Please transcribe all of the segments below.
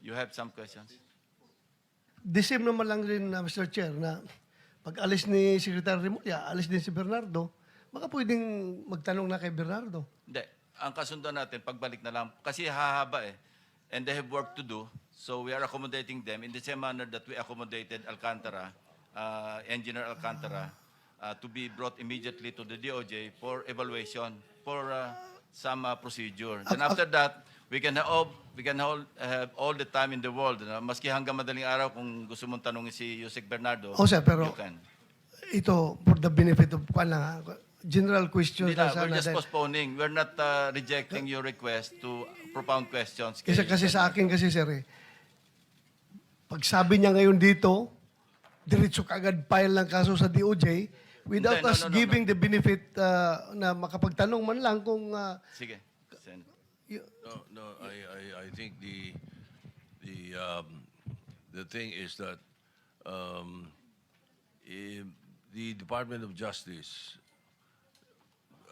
You have some questions? The same naman lang rin, Mr. Chair, na pag alis ni Secretary Remulla, alis din si Bernardo, baka pwedeng magtanong na kay Bernardo. Hindi. Ang kasundan natin, pagbalik na lang. Kasi hahaba eh. And they have work to do. So we are accommodating them in the same manner that we accommodated Alcantara, Engineer Alcantara, to be brought immediately to the DOJ for evaluation, for some procedure. Then after that, we can have all the time in the world. Maski hanggang madaling araw, kung gusto mong tanongin si Yusek Bernardo, Sir, pero you can. ito, for the benefit of general question Hindi na, lang we're sana. just postponing. We're not rejecting your request to propound questions. Kasi sa akin kasi, sir, pag sabi niya ngayon dito, diretso kagad file ng kaso sa DOJ without Hindi, us giving the benefit na makapagtanong man lang kung... Sige. Sen. No, I think the thing is that the Department of Justice,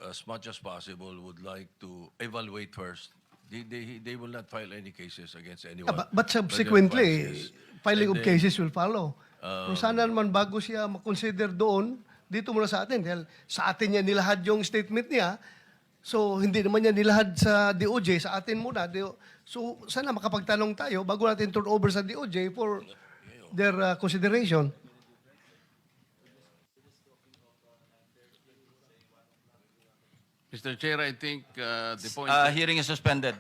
as much as possible, would like to evaluate first. They will not file any cases against anyone. but subsequently, filing of And then, cases will follow. Kung sana naman bago siya makonsider doon, dito muna sa atin. Dahil sa atin niya nilahad yung statement niya, so hindi naman niya nilahad sa DOJ, sa atin muna. So sana makapagtanong tayo bago natin turn over sa DOJ for their consideration. Mr. Chair, I think the point... Hearing is suspended.